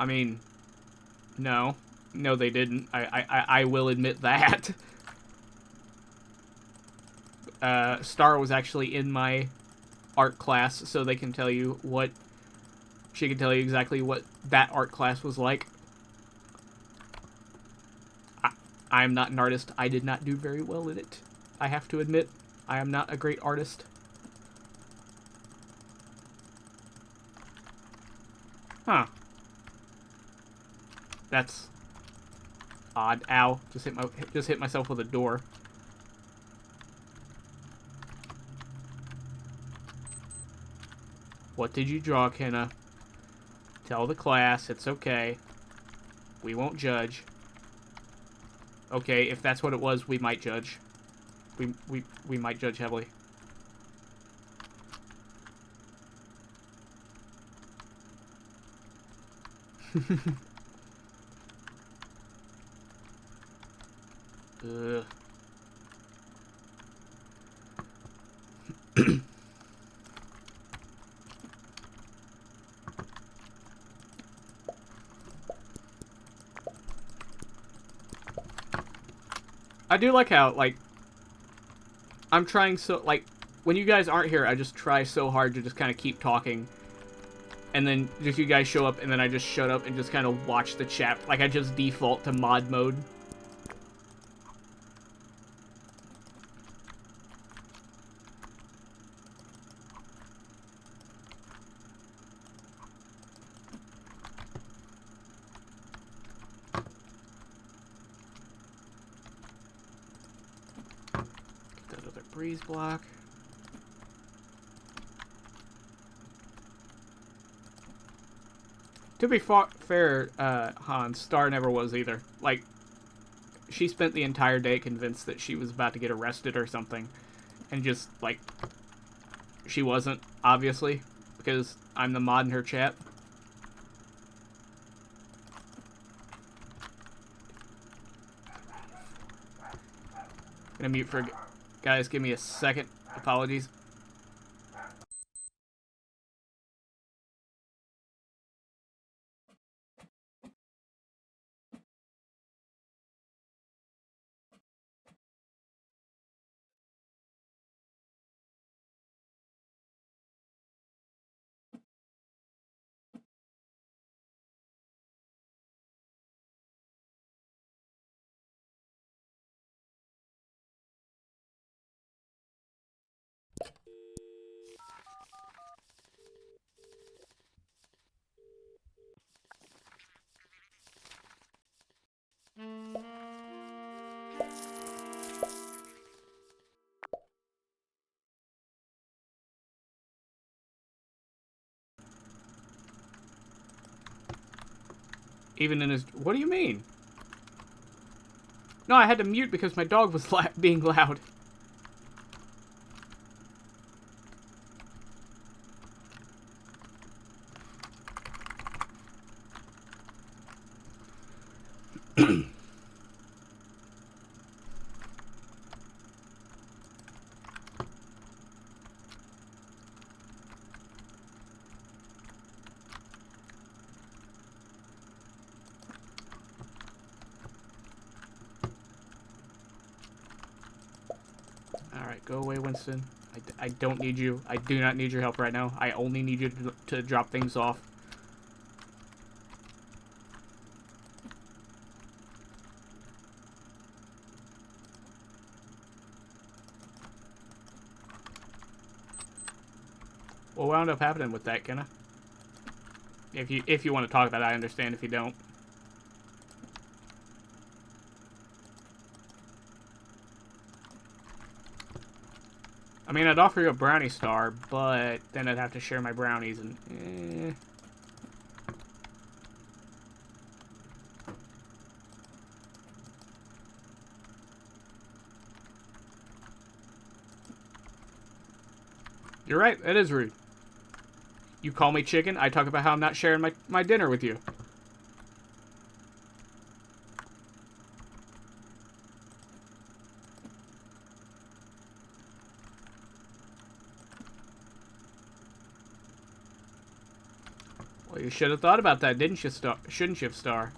I mean, no. No, they didn't. I will admit that. Star was actually in my art class, so they can tell you what... She can tell you exactly what that art class was like. I'm not an artist. I did not do very well in it. I have to admit, I am not a great artist. Huh. That's odd. Ow. Just hit myself with a door. What did you draw, Kenna? Tell the class, it's okay. We won't judge. Okay, if that's what it was, we might judge. We might judge heavily. Ugh. I do like how, like, I'm trying so, like, when you guys aren't here, I just try so hard to just kind of keep talking. And then just you guys show up, and then I just shut up and just kind of watch the chat. Like, I just default to mod mode. Get that other breeze block. To be fair, Hans, Star never was either. Like, she spent the entire day convinced that she was about to get arrested or something. And just, like, she wasn't, obviously, because I'm the mod in her chat. Gonna mute for... Guys, give me a second. Apologies. Even in his... What do you mean? No, I had to mute because my dog was being loud. Alright, go away, Winston. I don't need you. I do not need your help right now. I only need you to drop things off. What wound up happening with that, Kenna? If you want to talk about it, I understand if you don't. I mean, I'd offer you a brownie star, but then I'd have to share my brownies and... You're right, that is rude. You call me chicken, I talk about how I'm not sharing my dinner with you. Well, You should have thought about that, didn't you, Star? Shouldn't you, Star?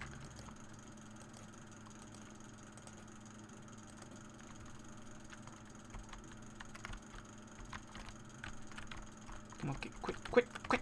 Come on, quick, quick, quick!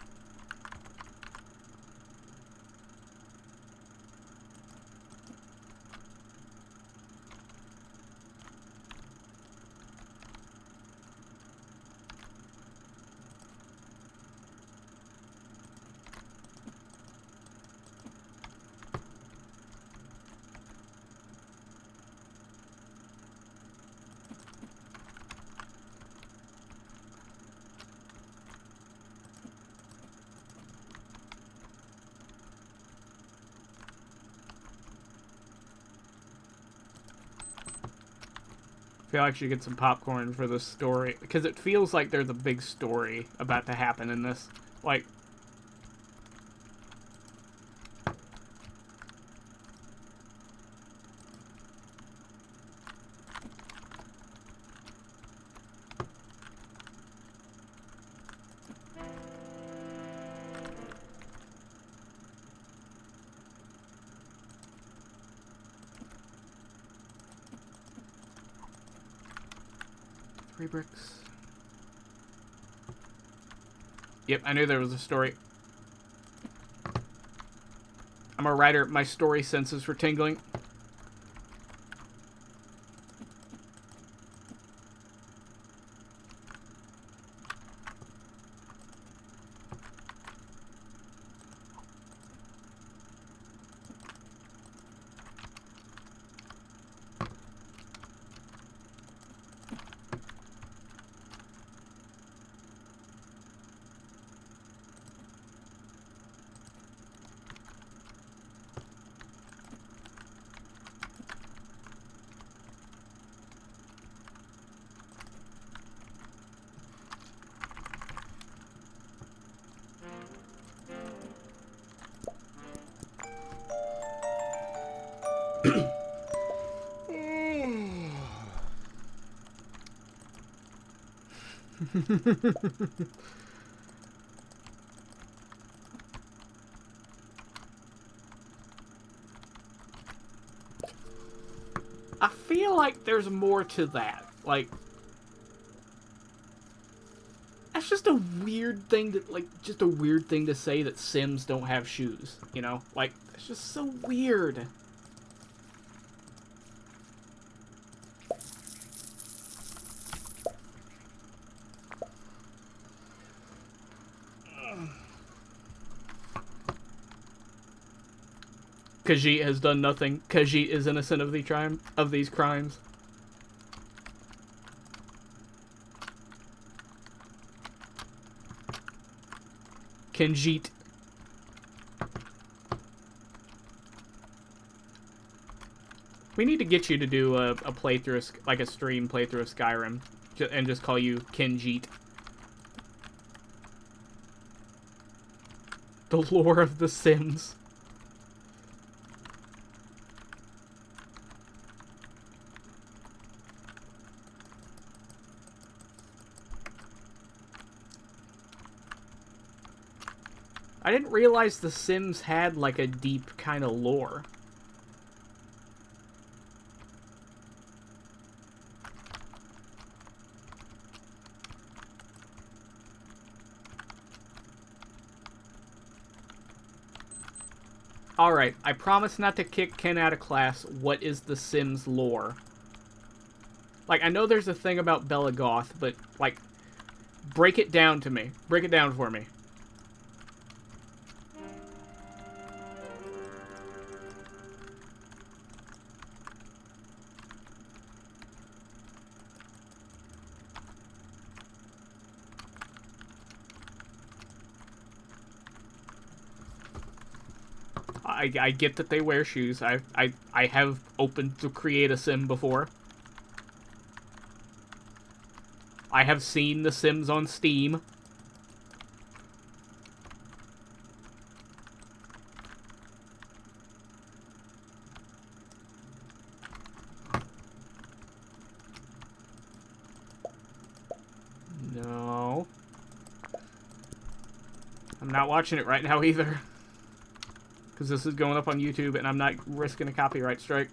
I feel like I should get some popcorn for this story, because it feels like there's a big story about to happen in this. Like, bricks. Yep, I knew there was a story. I'm a writer. My story senses were tingling. I feel like there's more to that. Like, that's just a weird thing to, like, just a weird thing to say that Sims don't have shoes, you know? Like, it's just so weird. Khajiit has done nothing. Khajiit is innocent of these crimes. Khajiit. We need to get you to do a playthrough, like a stream playthrough of Skyrim, and just call you Khajiit. The lore of The Sims. I didn't realize The Sims had, like, a deep kind of lore. Alright, I promise not to kick Ken out of class. What is The Sims lore? Like, I know there's a thing about Bella Goth, but, like, break it down to me. Break it down for me. I get that they wear shoes. I have opened to create a sim before. I have seen The Sims on Steam. No. I'm not watching it right now either. because this is going up on YouTube, and I'm not risking a copyright strike.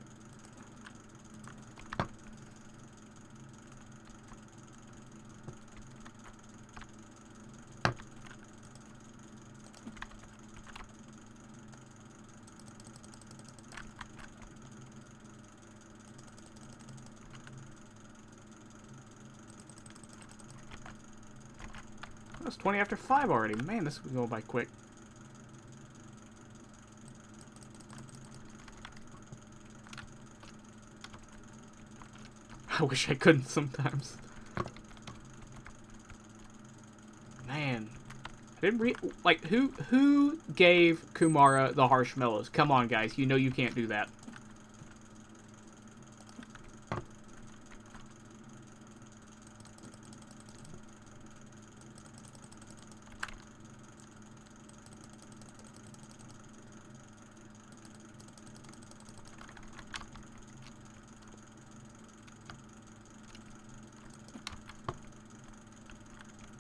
It's 20 after 5 already. Man, this is going by quick. I wish I couldn't sometimes. Man. I didn't like, who gave Kumara the Harshmellows? Come on, guys. You know you can't do that.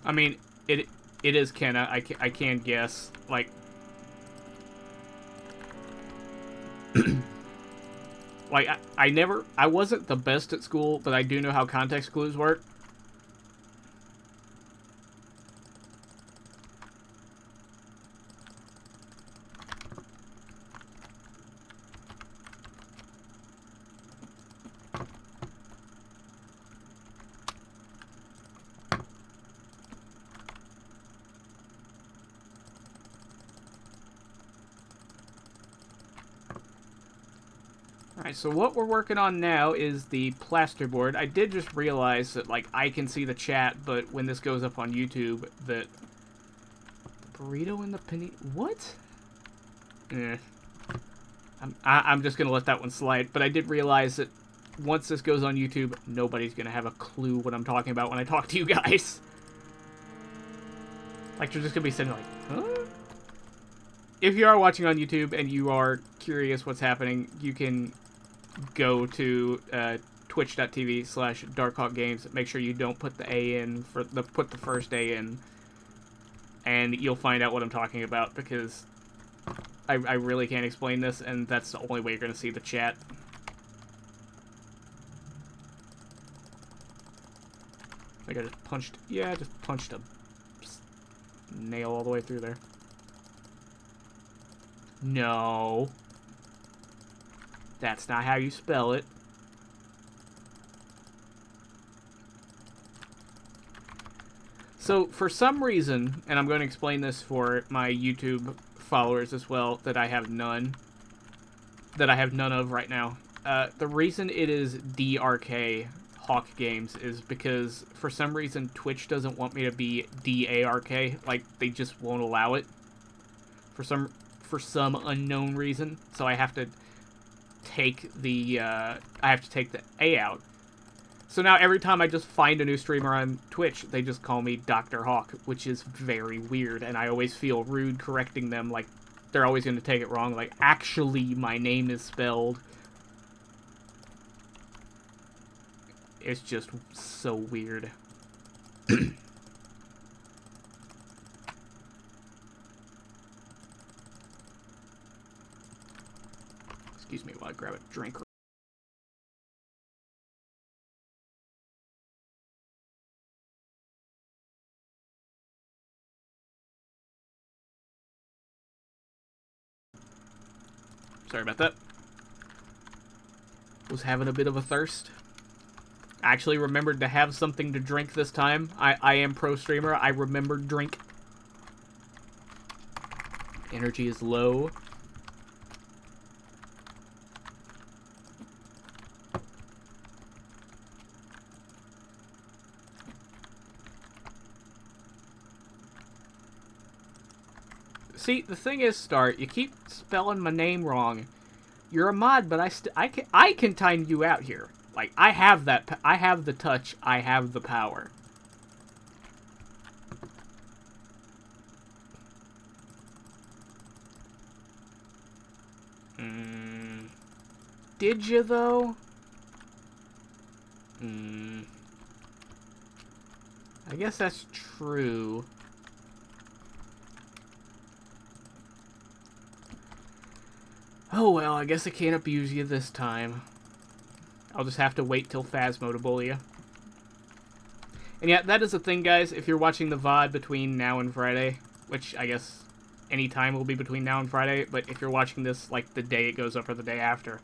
I mean, it is Kenna. I can guess. Like, like I wasn't the best at school, but I do know how context clues work. Alright, so what we're working on now is the plasterboard. I did just realize that, like, I can see the chat, but when this goes up on YouTube, that... Burrito and the penny... What? Eh. I'm just gonna let that one slide, but I did realize that once this goes on YouTube, nobody's gonna have a clue what I'm talking about when I talk to you guys. Like, they're just gonna be sitting like, huh? If you are watching on YouTube and you are curious what's happening, you can go to twitch.tv/DarkHawkGames. Make sure you don't put the A in, put the first A in, and you'll find out what I'm talking about, because I really can't explain this, and that's the only way you're going to see the chat. I think I just punched, yeah, I just punched a nail all the way through there. No. That's not how you spell it. So, for some reason, and I'm going to explain this for my YouTube followers as well, that I have none of right now. The reason it is DarkHawkGames is because, for some reason, Twitch doesn't want me to be DARK. Like, they just won't allow it. For some unknown reason. So I have to take the A out. So now every time I just find a new streamer on Twitch, they just call me Dr. Hawk, which is very weird, and I always feel rude correcting them, like, they're always going to take it wrong, like, actually, my name is spelled. It's just so weird. Excuse me while I grab a drink. Sorry about that. Was having a bit of a thirst. I actually remembered to have something to drink this time. I am pro streamer. I remembered drink. Energy is low. See, the thing is, Start, you keep spelling my name wrong. You're a mod, but I can time you out here. Like, I have that, I have the touch, I have the power. Did you, though? I guess that's true. Oh well, I guess I can't abuse you this time. I'll just have to wait till Phasmo to bully you. And yeah, that is the thing, guys. If you're watching the VOD between now and Friday, which I guess any time will be between now and Friday, but if you're watching this like the day it goes up or the day after,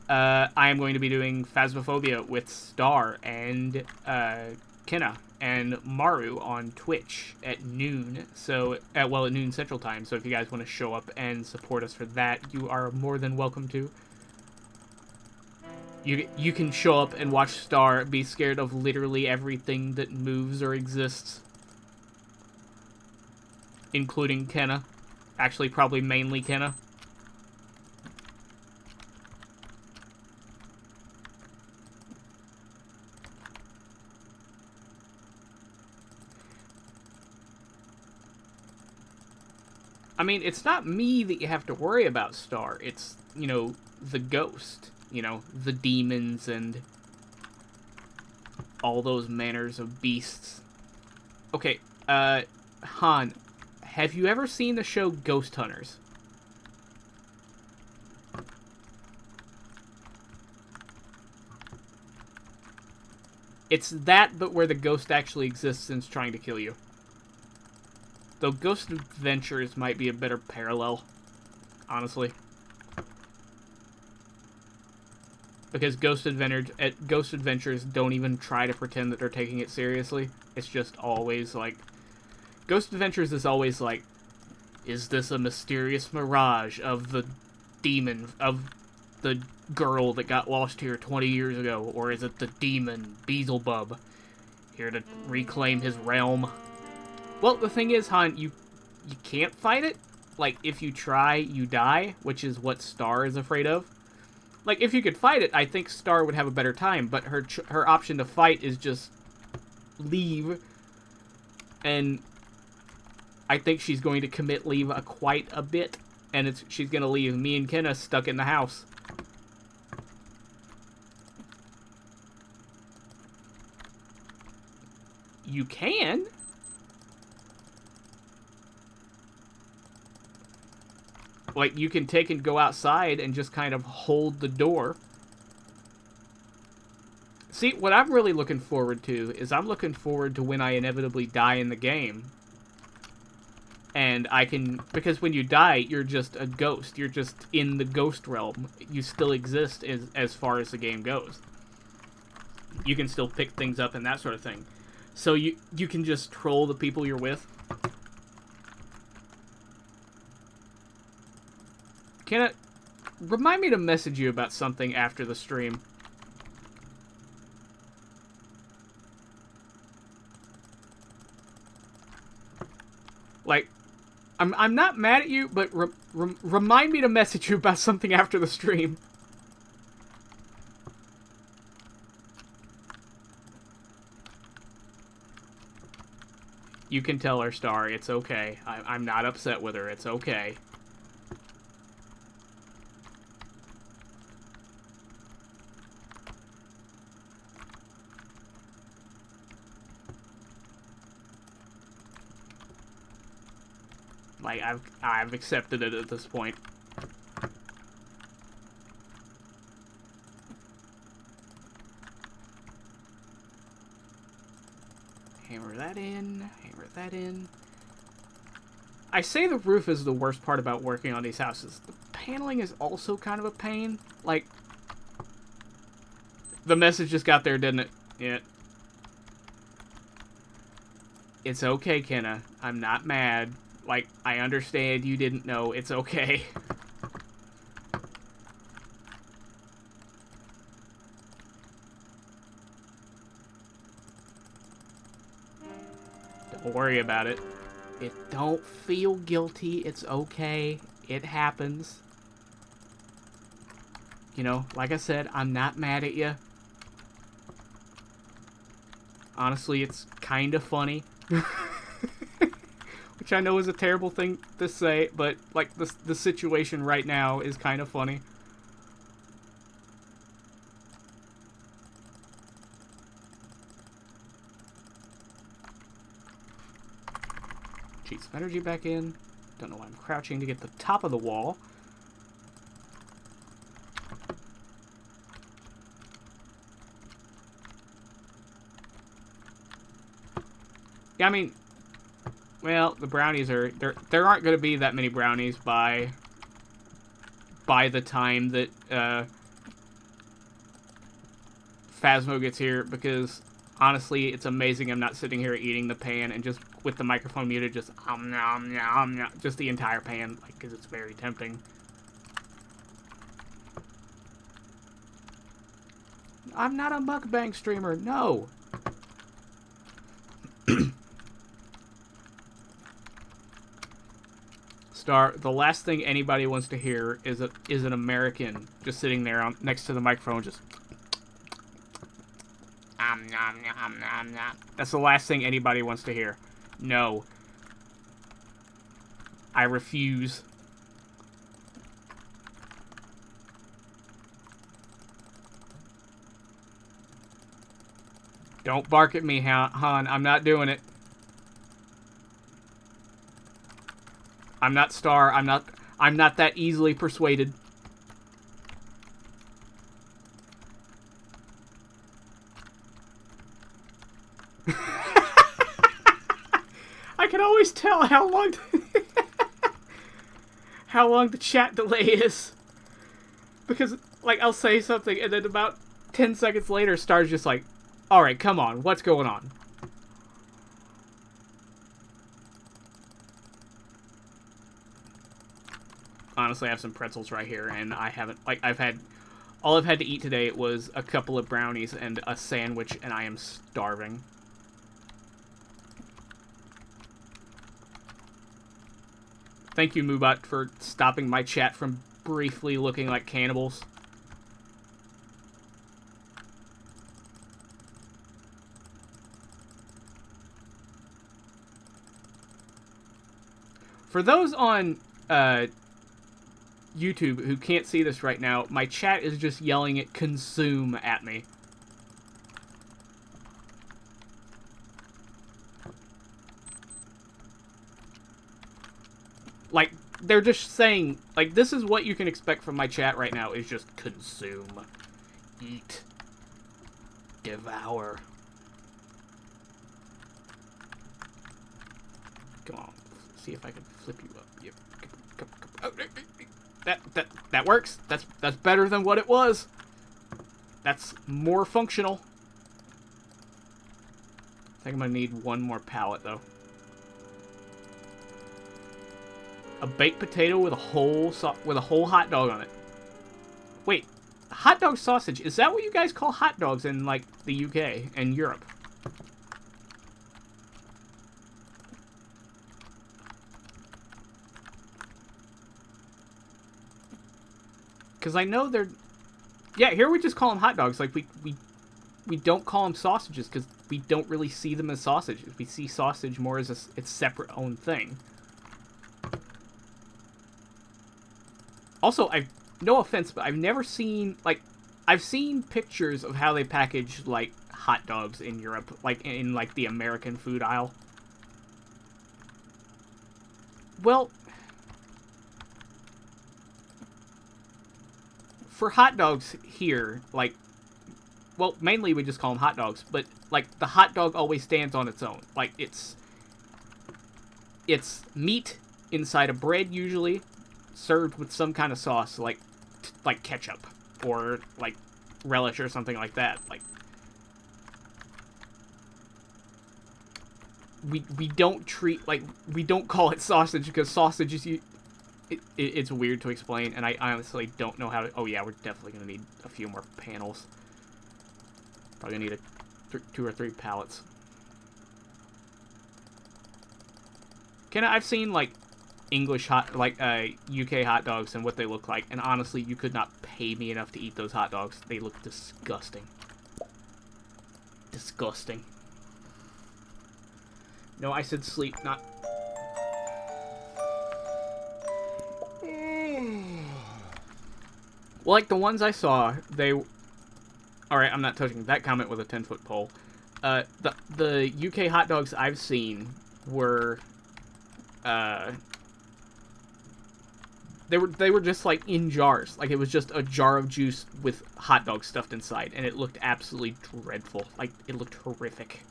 I am going to be doing Phasmophobia with Star and Kenna and Maru on Twitch at noon. So, at noon Central Time. So if you guys want to show up and support us for that, you are more than welcome to. You can show up and watch Star be scared of literally everything that moves or exists. Including Kenna. Actually, probably mainly Kenna. I mean, it's not me that you have to worry about, Star. It's, you know, the ghost. You know, the demons and all those manners of beasts. Okay, Han, have you ever seen the show Ghost Hunters? It's that, but where the ghost actually exists and is trying to kill you. Though Ghost Adventures might be a better parallel, honestly. Because Ghost Adventures don't even try to pretend that they're taking it seriously. It's just always like... Ghost Adventures is always like, is this a mysterious mirage of the demon, of the girl that got lost here 20 years ago? Or is it the demon, Beelzebub, here to reclaim his realm? Well, the thing is, Han, you can't fight it. Like, if you try, you die, which is what Star is afraid of. Like, if you could fight it, I think Star would have a better time, but her option to fight is just leave, and I think she's going to commit leave quite a bit, and she's going to leave me and Kenna stuck in the house. You can. Like, you can take and go outside and just kind of hold the door. See, what I'm really looking forward to is I'm looking forward to when I inevitably die in the game. And I can... Because when you die, you're just a ghost. You're just in the ghost realm. You still exist as far as the game goes. You can still pick things up and that sort of thing. So you can just troll the people you're with. Remind me to message you about something after the stream. Like, I'm not mad at you, but remind me to message you about something after the stream. You can tell her, Star, it's okay. I'm not upset with her, it's okay. Like, I've accepted it at this point. Hammer that in, hammer that in. I say the roof is the worst part about working on these houses. The paneling is also kind of a pain. Like, the message just got there, didn't it? Yeah. It's okay, Kenna. I'm not mad. Like, I understand you didn't know. It's okay. Don't worry about it. Don't feel guilty. It's okay. It happens. You know, like I said, I'm not mad at you. Honestly, it's kind of funny. Which I know is a terrible thing to say, but, like, the situation right now is kind of funny. Cheat some energy back in. Don't know why I'm crouching to get the top of the wall. Yeah, I mean, well, the brownies are... There aren't going to be that many brownies by the time that Phasmo gets here, because honestly, it's amazing I'm not sitting here eating the pan and just with the microphone muted, just nom, nom, nom, just the entire pan, like, because it's very tempting. I'm not a mukbang streamer, no. Star, the last thing anybody wants to hear is an American just sitting there next to the microphone, just nom, nom, nom, nom. That's the last thing anybody wants to hear. No. I refuse. Don't bark at me, Han. I'm not doing it. I'm not Star. I'm not that easily persuaded. I can always tell how long how long the chat delay is. Because, like, I'll say something and then about 10 seconds later, Star's just like, alright, come on, what's going on? Honestly, I have some pretzels right here, and I haven't, like, all I've had to eat today was a couple of brownies and a sandwich, and I am starving. Thank you, Moobot, for stopping my chat from briefly looking like cannibals. For those on YouTube who can't see this right now, my chat is just yelling at consume at me. Like, they're just saying, like, this is what you can expect from my chat right now, is just consume. Eat. Devour. Come on. See if I can flip you up. Yep. That works. That's better than what it was. That's more functional. I think I'm gonna need one more pallet though. A baked potato with a whole hot dog on it. Wait, hot dog sausage, is that what you guys call hot dogs in, like, the UK and Europe? Because I know they're... Yeah, here we just call them hot dogs. Like, we don't call them sausages because we don't really see them as sausages. We see sausage more as its separate own thing. Also, no offense, but I've never seen, like, I've seen pictures of how they package, like, hot dogs in Europe, like, in, like, the American food aisle. Well, for hot dogs here, like, well, mainly we just call them hot dogs, but, like, the hot dog always stands on its own. Like, it's meat inside of bread, usually, served with some kind of sauce, like ketchup, or, like, relish or something like that. Like, we don't treat, like, we don't call it sausage, because sausage is, it's weird to explain, and I honestly don't know how to... Oh yeah, we're definitely going to need a few more panels. Probably need 2 or 3 pallets. I've seen, like, English UK hot dogs and what they look like, and honestly, you could not pay me enough to eat those hot dogs. They look disgusting. Disgusting. No, I said sleep, not... Well, like, the ones I saw, they... Alright, I'm not touching that comment with a 10-foot pole. The UK hot dogs I've seen were... They were just, like, in jars. Like, it was just a jar of juice with hot dogs stuffed inside, and it looked absolutely dreadful. Like, it looked horrific.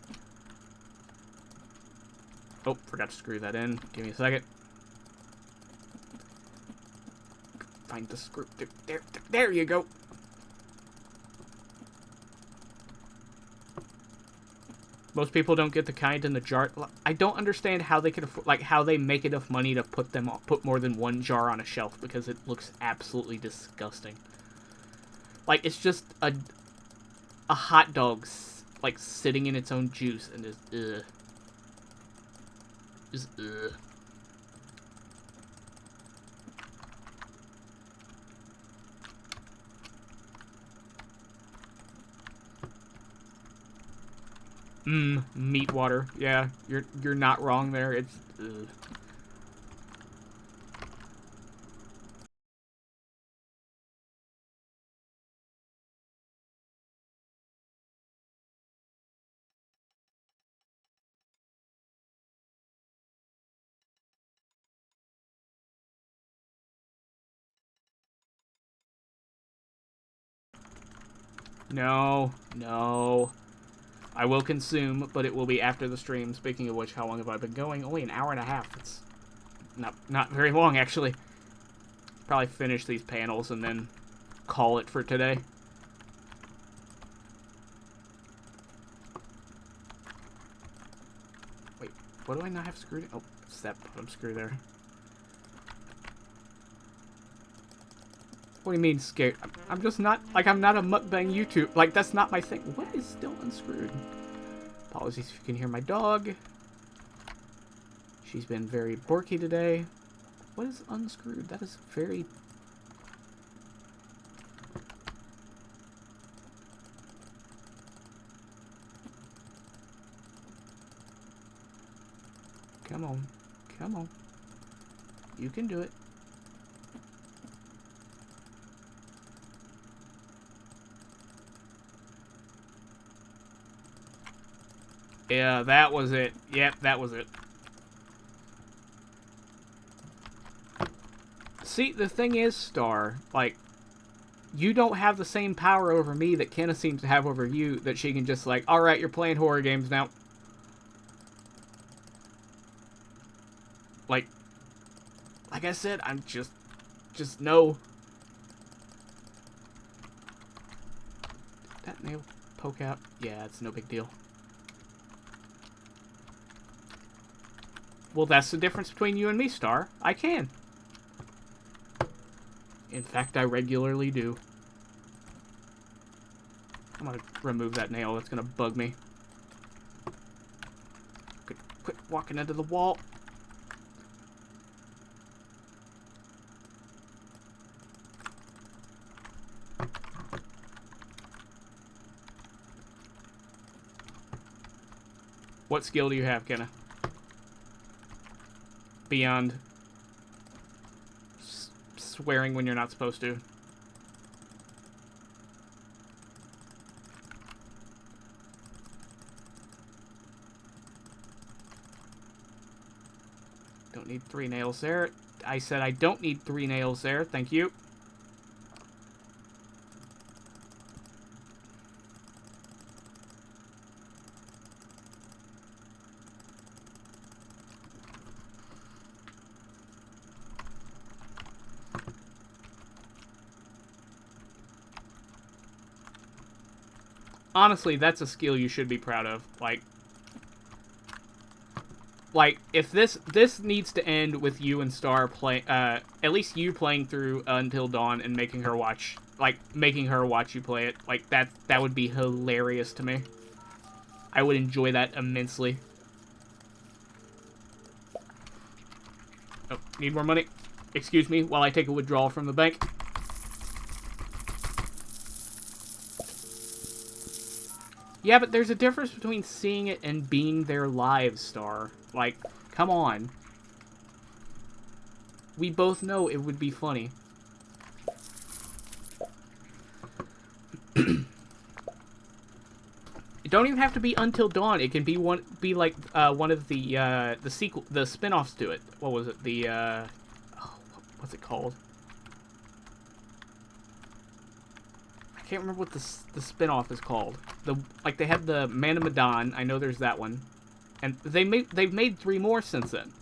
Oh, forgot to screw that in. Give me a second. Find the screw. There you go. Most people don't get the kind in the jar. I don't understand how they could afford, like, how they make enough money to put more than one jar on a shelf, because it looks absolutely disgusting. Like, it's just a hot dog, like, sitting in its own juice, and just ugh. Just ugh. Meat water. Yeah, you're not wrong there. It's ugh. No, no. I will consume, but it will be after the stream. Speaking of which, how long have I been going? Only an hour and a half. It's not very long, actually. Probably finish these panels and then call it for today. Wait, what do I not have screwed in? Oh, it's that bottom screw there. What do you mean scared? I'm just not, like, I'm not a mukbang YouTube. Like, that's not my thing. What is still unscrewed? Apologies if you can hear my dog. She's been very borky today. What is unscrewed? That is very... Come on. Come on. You can do it. Yeah, that was it. Yep, that was it. See, the thing is, Star, like, you don't have the same power over me that Kenna seems to have over you, that she can just, like, alright, you're playing horror games now. Like I said, I'm just no. That nail poke out? Yeah, it's no big deal. Well, that's the difference between you and me, Star. I can. In fact, I regularly do. I'm gonna remove that nail. That's gonna bug me. Quit walking into the wall. What skill do you have, Kenna? Beyond swearing when you're not supposed to. Don't need 3 nails there. I said I don't need 3 nails there. Thank you. Honestly, that's a skill you should be proud of. Like if this needs to end with you and Star play, at least you playing through Until Dawn and making her watch you play it. Like that would be hilarious to me. I would enjoy that immensely. Oh, need more money? Excuse me while I take a withdrawal from the bank. Yeah, but there's a difference between seeing it and being there live, Star. Like, come on. We both know it would be funny. It don't even have to be Until Dawn. It can be one of the sequel, the spin-offs to it. What was it? What's it called? I can't remember what the spin-off is called. They had the Man of Medan. I know there's that one. And they've made 3 more since then.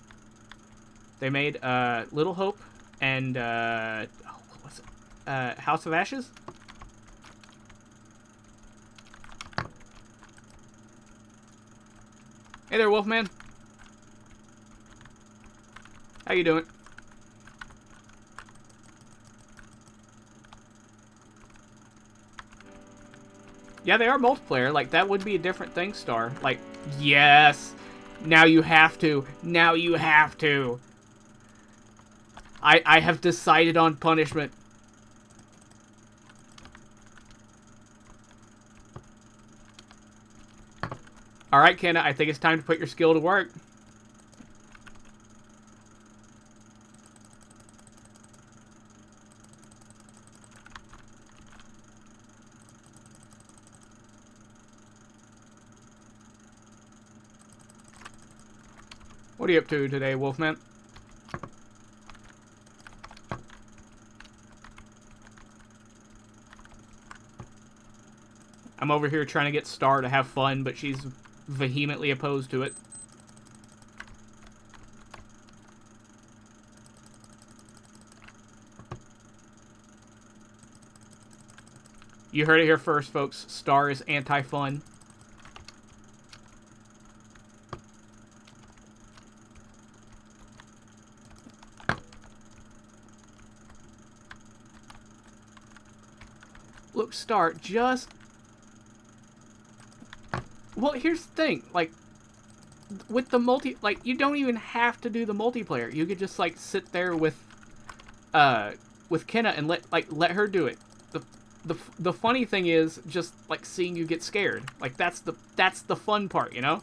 They made Little Hope and what was it? House of Ashes. Hey there, Wolfman. How you doing? Yeah, they are multiplayer. Like, that would be a different thing, Star. Like, yes. Now you have to. Now you have to. I have decided on punishment. Alright, Kenna, I think it's time to put your skill to work. What are you up to today, Wolfman? I'm over here trying to get Star to have fun, but she's vehemently opposed to it. You heard it here first, folks. Star is anti-fun. Look, Star, just... Well, here's the thing. Like, with the like, you don't even have to do the multiplayer. You could just, like, sit there with Kenna and let her do it. The funny thing is just, like, seeing you get scared. Like, that's the fun part, you know?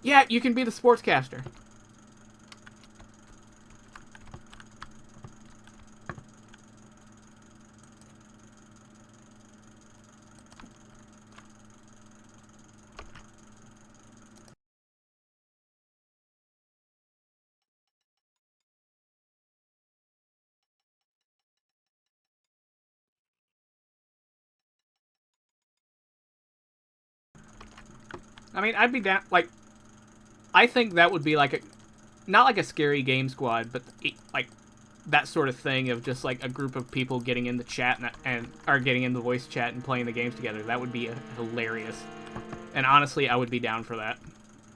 Yeah, you can be the sportscaster. I mean, I'd be down, like, I think that would be like a, not like a scary game squad, but like that sort of thing of just like a group of people getting in the chat and are getting in the voice chat and playing the games together. That would be hilarious. And honestly, I would be down for that.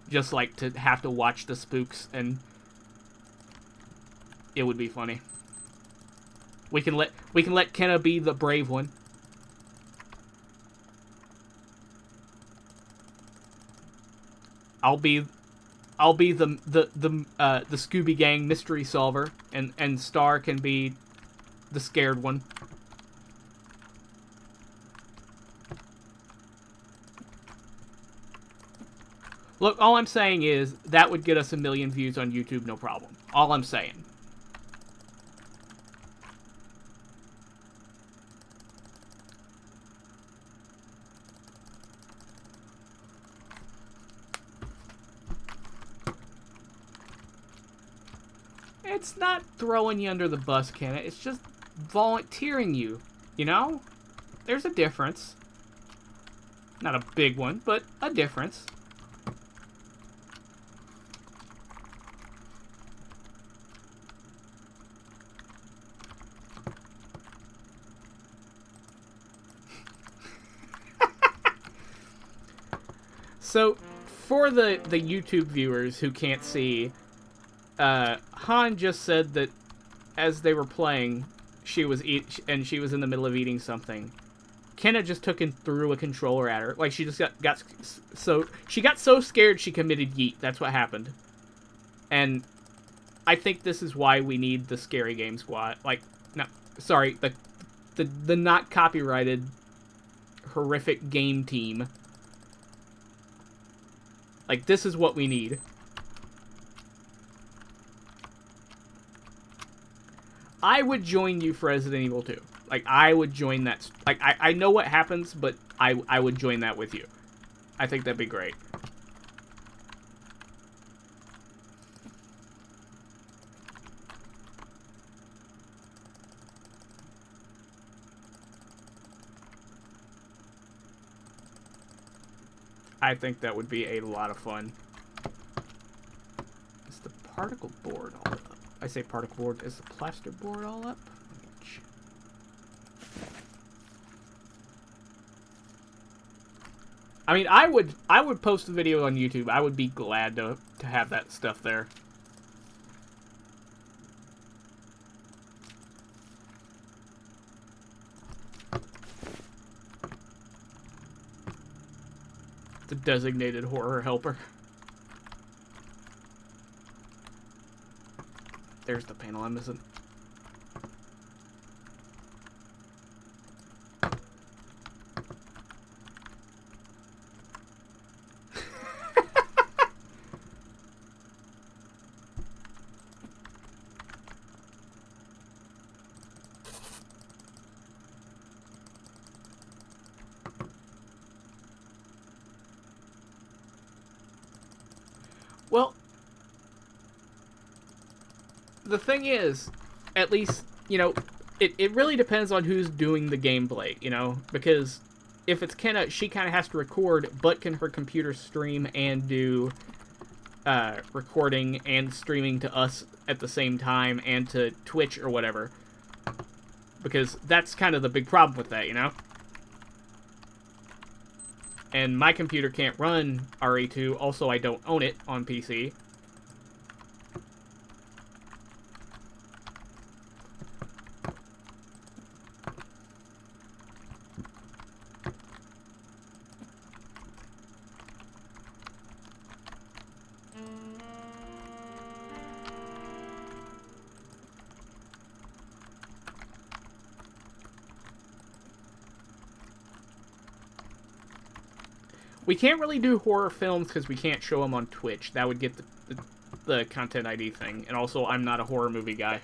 Just like to have to watch the spooks, and it would be funny. We can let Kenna be the brave one. I'll be the Scooby Gang mystery solver, and Star can be the scared one. Look, all I'm saying is that would get us 1 million views on YouTube, no problem. All I'm saying. It's not throwing you under the bus, Kenna. It's just volunteering you. You know? There's a difference. Not a big one, but a difference. So, for the YouTube viewers who can't see, Han just said that as they were playing, she was in the middle of eating something. Kenna just took and threw a controller at her. Like, she just got so scared she committed yeet. That's what happened. And I think this is why we need the Scary Game Squad. Like, no, sorry, the not copyrighted horrific game team. Like, this is what we need. I would join you for Resident Evil 2. Like, I would join that. Like, I know what happens, but I would join that with you. I think that'd be great. I think that would be a lot of fun. Is the particle board all up? I say particle board. Is the plaster board all up? I mean, I would post a video on YouTube. I would be glad to have that stuff there. The designated horror helper. There's the panel I'm missing. Well, the thing is, at least, you know, it really depends on who's doing the gameplay, you know, because if it's Kenna, she kind of has to record, but can her computer stream and do recording and streaming to us at the same time and to Twitch or whatever, because that's kind of the big problem with that, you know? And my computer can't run RE2, also I don't own it on PC. We can't really do horror films because we can't show them on Twitch. That would get the content ID thing. And also, I'm not a horror movie guy.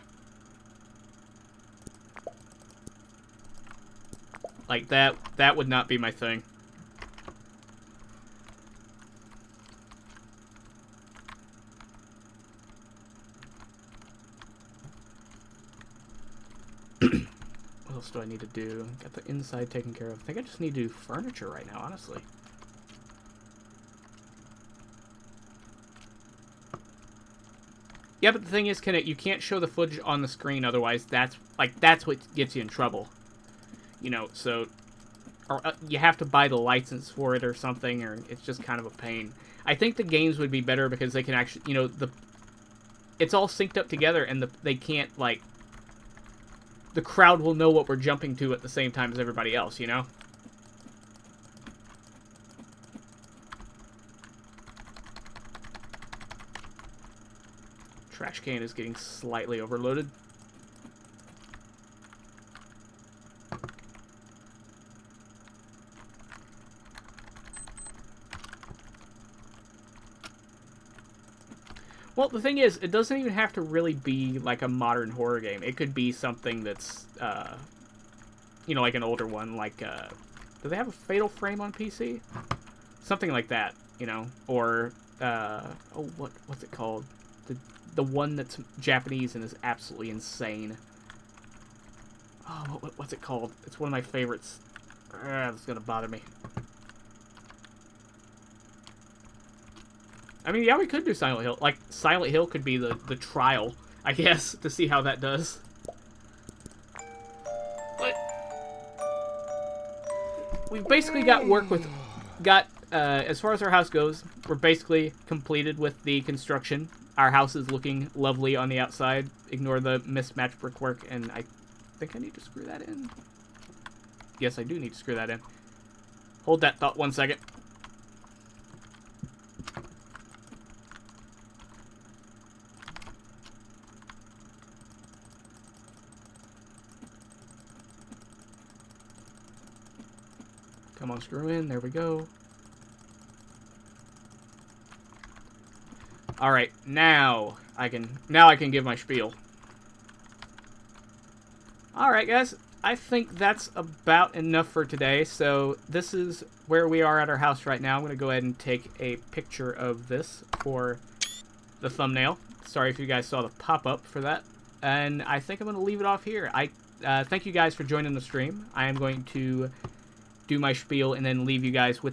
Like, that would not be my thing. What else do I need to do? Got the inside taken care of. I think I just need to do furniture right now, honestly. Yeah, but the thing is, you can't show the footage on the screen, otherwise that's what gets you in trouble. You know, so... Or you have to buy the license for it or something, or it's just kind of a pain. I think the games would be better because they can actually, you know, it's all synced up together, and they can't, like... The crowd will know what we're jumping to at the same time as everybody else, you know? Trash can is getting slightly overloaded. Well, the thing is, it doesn't even have to really be like a modern horror game. It could be something that's, you know, like an older one, like, do they have a Fatal Frame on PC? Something like that, you know? Or, oh, what's it called? The one that's Japanese and is absolutely insane. Oh, what's it called? It's one of my favorites. It's gonna bother me. I mean, yeah, we could do Silent Hill. Like, Silent Hill could be the trial, I guess, to see how that does. But we've basically got work with... as far as our house goes, we're basically completed with the construction. Our house is looking lovely on the outside. Ignore the mismatched brickwork, and I think I need to screw that in. Yes, I do need to screw that in. Hold that thought 1 second. Come on, screw in. There we go. All right, now I can give my spiel. All right, guys, I think that's about enough for today. So this is where we are at our house right now. I'm gonna go ahead and take a picture of this for the thumbnail. Sorry if you guys saw the pop-up for that. And I think I'm gonna leave it off here. I thank you guys for joining the stream. I am going to do my spiel and then leave you guys with